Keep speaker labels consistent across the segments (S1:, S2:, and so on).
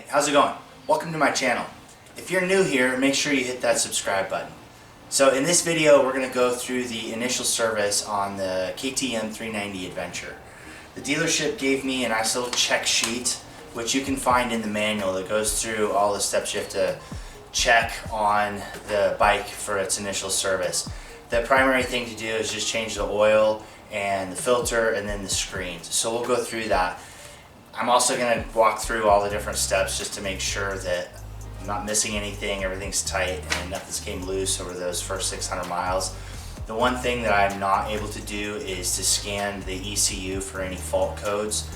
S1: how's it going? Welcome to my channel. If you're new here, make sure you hit that subscribe button. So in this video, we're going to go through the initial service on the KTM 390 Adventure. The dealership gave me a nice little check sheet, which you can find in the manual that goes through all the steps you have to check on the bike for its initial service. The primary thing to do is just change the oil and the filter and then the screens. So we'll go through that. I'm also going to walk through all the different steps just to make sure that I'm not missing anything, everything's tight, and nothing's came loose over those first 600 miles. The one thing that I'm not able to do is to scan the ECU for any fault codes.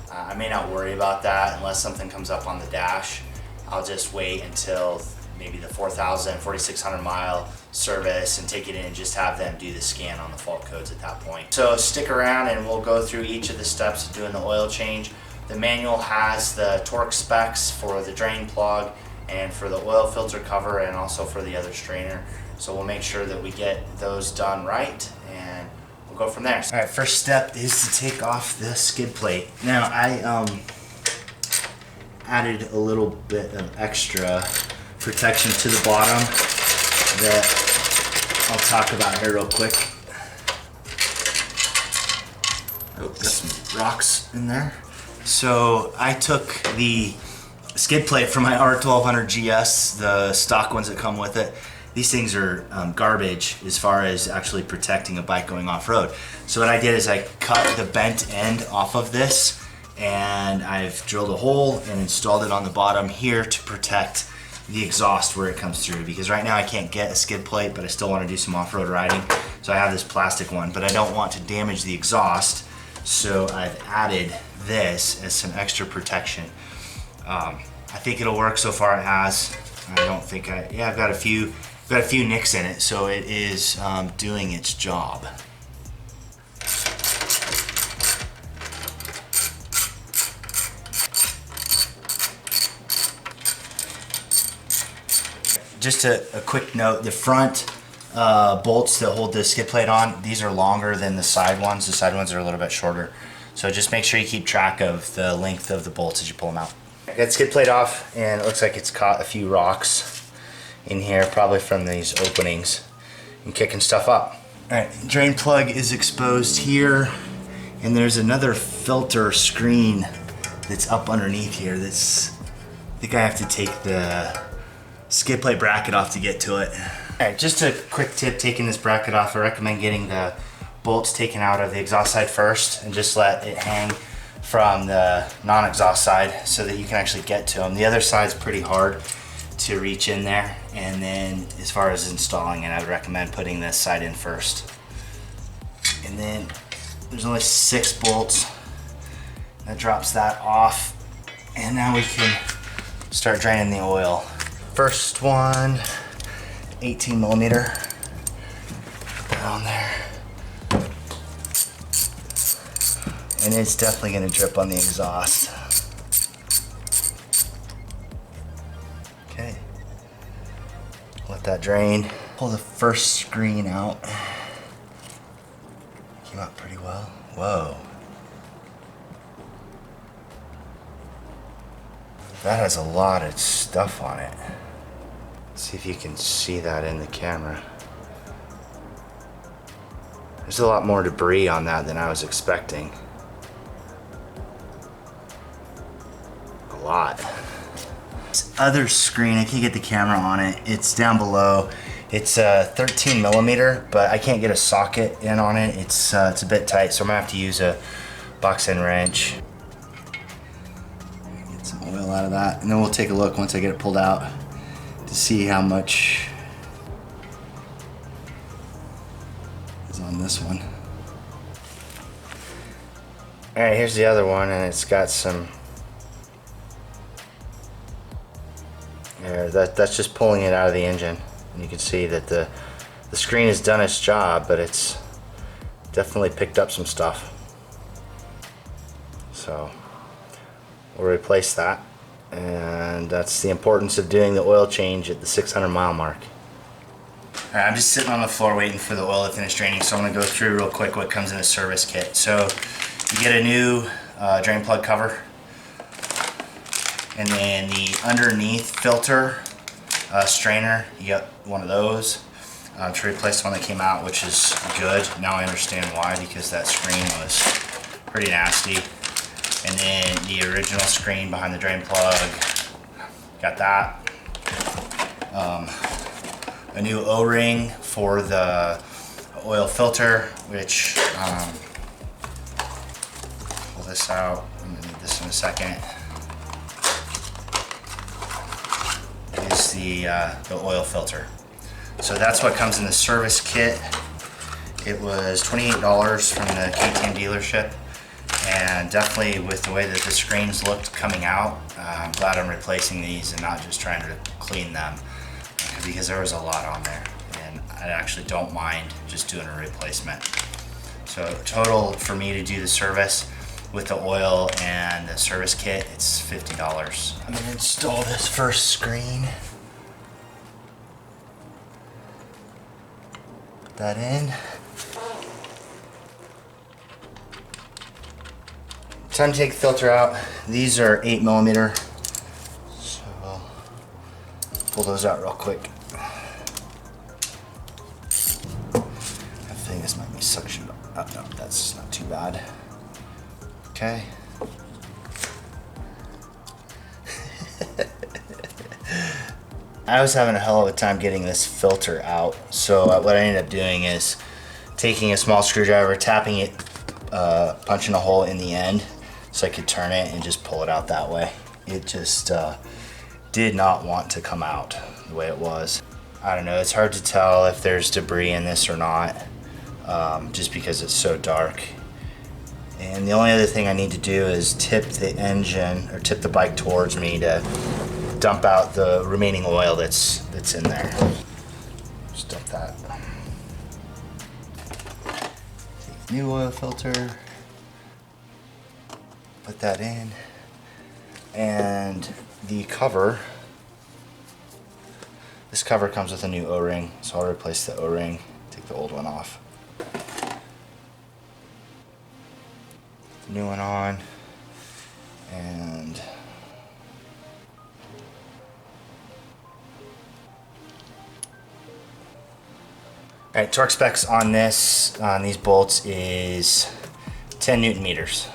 S1: I may not worry about that unless something comes up on the dash. I'll just wait until maybe the 4,000, 4,600 mile service and take it in and just have them do the scan on the fault codes at that point. So stick around and we'll go through each of the steps of doing the oil change. The manual has the torque specs for the drain plug and for the oil filter cover and also for the other strainer. So we'll make sure that we get those done right and we'll go from there. All right, first step is to take off the skid plate. Now I added a little bit of extra protection to the bottom that I'll talk about here real quick. Oh, got some rocks in there. So I took the skid plate from my R1200GS, the stock ones that come with it. These things are garbage as far as actually protecting a bike going off-road. So what I did is I cut the bent end off of this and I've drilled a hole and installed it on the bottom here to protect the exhaust where it comes through, because right now I can't get a skid plate, but I still want to do some off-road riding. So I have this plastic one, but I don't want to damage the exhaust. So I've added this as some extra protection. I think it'll work. So far it has. I don't think I've got a few nicks in it, so it is doing its job. Just a quick note, the front bolts that hold the skid plate on, these are longer than the side ones. The side ones are a little bit shorter. So just make sure you keep track of the length of the bolts as you pull them out. I got the skid plate off and it looks like it's caught a few rocks in here, probably from these openings and kicking stuff up. All right, drain plug is exposed here, and there's another filter screen that's up underneath here. I think I have to take the skid plate bracket off to get to it. All right, just a quick tip taking this bracket off. I recommend getting the bolts taken out of the exhaust side first and just let it hang from the non-exhaust side so that you can actually get to them. The other side's pretty hard to reach in there, and then as far as installing it, I would recommend putting this side in first. And then there's only 6 bolts. That drops that off, and now we can start draining the oil. First one, 18 millimeter. Put that on there. And it's definitely going to drip on the exhaust. Okay. Let that drain. Pull the first screen out. Came out pretty well. Whoa. That has a lot of stuff on it. Let's see if you can see that in the camera. There's a lot more debris on that than I was expecting. Lot. This other screen, I can't get the camera on it. It's down below. It's a 13 millimeter, but I can't get a socket in on it. It's a bit tight, so I'm gonna have to use a box end wrench. Get some oil out of that, and then we'll take a look once I get it pulled out to see how much is on this one. All right, here's the other one, and it's got some. That's just pulling it out of the engine. And you can see that the screen has done its job, but it's definitely picked up some stuff. So we'll replace that. And that's the importance of doing the oil change at the 600 mile mark. All right, I'm just sitting on the floor waiting for the oil to finish draining, so I'm gonna go through real quick what comes in a service kit. So you get a new drain plug cover. And then the underneath filter strainer, you got one of those to replace the one that came out, which is good. Now I understand why, because that screen was pretty nasty. And then the original screen behind the drain plug, got that. A new O-ring for the oil filter, which pull this out. I'm gonna need this in a second. Is the oil filter. So that's what comes in the service kit. It was $28 from the KTM dealership, and definitely with the way that the screens looked coming out, I'm glad I'm replacing these and not just trying to clean them, because there was a lot on there, and I actually don't mind just doing a replacement. So total for me to do the service with the oil and the service kit, it's $50. I'm gonna install this first screen. Put that in. Time to take the filter out. These are 8mm, so I'll pull those out real quick. I think this might be suctioned up. No, that's not too bad. Okay. I was having a hell of a time getting this filter out, so what I ended up doing is taking a small screwdriver, tapping it, punching a hole in the end so I could turn it and just pull it out that way. It just did not want to come out the way it was. I don't know, it's hard to tell if there's debris in this or not, just because it's so dark. And the only other thing I need to do is tip the engine, or tip the bike towards me to dump out the remaining oil that's in there. Just dump that. Take the new oil filter, put that in, and the cover. This cover comes with a new O-ring, so I'll replace the O-ring, take the old one off. The new one on, and alright, torque specs on this, on these bolts, is 10 Newton meters.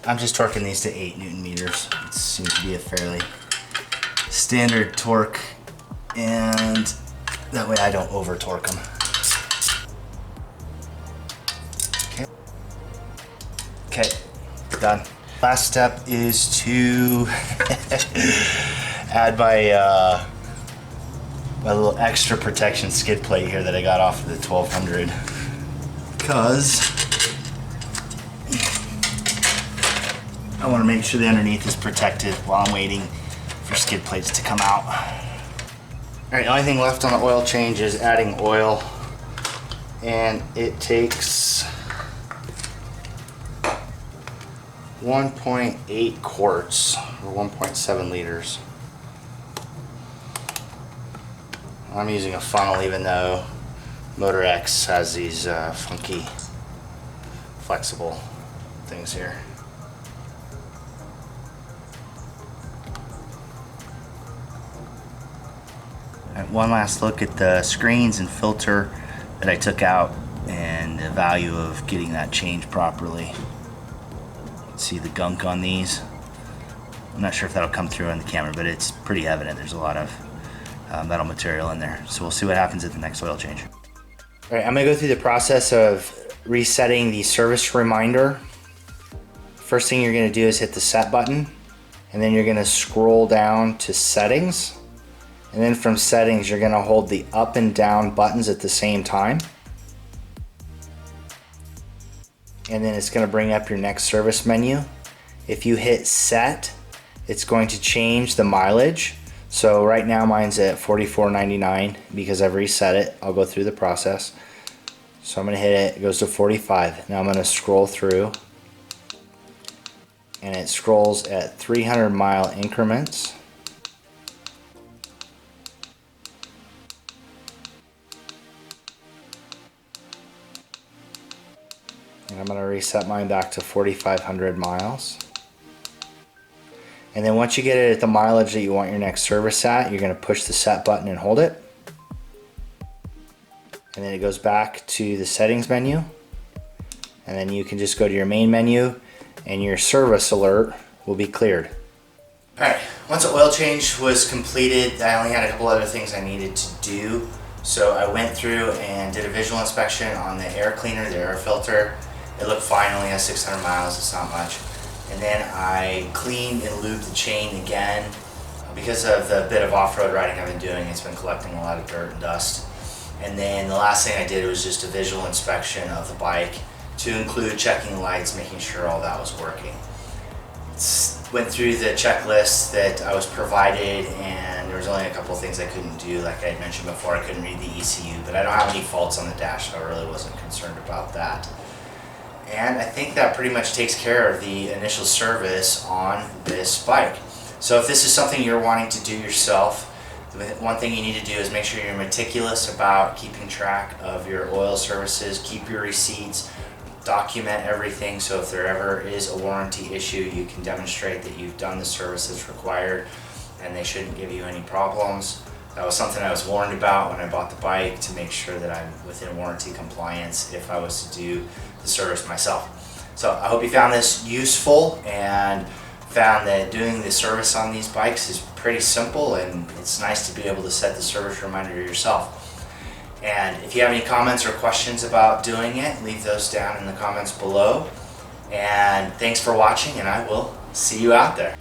S1: I'm just torquing these to 8 Newton meters. It seems to be a fairly standard torque, and that way I don't over torque them. Okay, done. Last step is to add my my little extra protection skid plate here that I got off of the 1200, because I want to make sure the underneath is protected while I'm waiting for skid plates to come out. Alright, the only thing left on the oil change is adding oil, and it takes 1.8 quarts or 1.7 liters. I'm using a funnel, even though Motorex has these funky flexible things here. Right, one last look at the screens and filter that I took out, and the value of getting that changed properly. See the gunk on these. I'm not sure if that'll come through on the camera, but it's pretty evident. There's a lot of metal material in there. So we'll see what happens at the next oil change. All right, I'm gonna go through the process of resetting the service reminder. First thing you're gonna do is hit the set button, and then you're gonna scroll down to settings. And then from settings, you're gonna hold the up and down buttons at the same time. And then it's gonna bring up your next service menu. If you hit set, it's going to change the mileage. So right now mine's at $44.99 because I've reset it. I'll go through the process. So I'm gonna hit it, it goes to 45. Now I'm gonna scroll through, and it scrolls at 300-mile increments. And I'm going to reset mine back to 4,500 miles. And then once you get it at the mileage that you want your next service at, you're going to push the set button and hold it. And then it goes back to the settings menu. And then you can just go to your main menu and your service alert will be cleared. Alright, once the oil change was completed, I only had a couple other things I needed to do. So I went through and did a visual inspection on the air cleaner, the air filter. It looked fine, only has 600 miles, it's not much. And then I cleaned and lubed the chain again. Because of the bit of off-road riding I've been doing, it's been collecting a lot of dirt and dust. And then the last thing I did was just a visual inspection of the bike to include checking the lights, making sure all that was working. Went through the checklist that I was provided, and there was only a couple of things I couldn't do. Like I had mentioned before, I couldn't read the ECU, but I don't have any faults on the dash, so I really wasn't concerned about that. And I think that pretty much takes care of the initial service on this bike. So if this is something you're wanting to do yourself, one thing you need to do is make sure you're meticulous about keeping track of your oil services, keep your receipts, document everything, so if there ever is a warranty issue, you can demonstrate that you've done the services required and they shouldn't give you any problems. That was something I was warned about when I bought the bike, to make sure that I'm within warranty compliance if I was to do the service myself. So I hope you found this useful and found that doing the service on these bikes is pretty simple, and it's nice to be able to set the service reminder yourself. And if you have any comments or questions about doing it, leave those down in the comments below. And thanks for watching, and I will see you out there.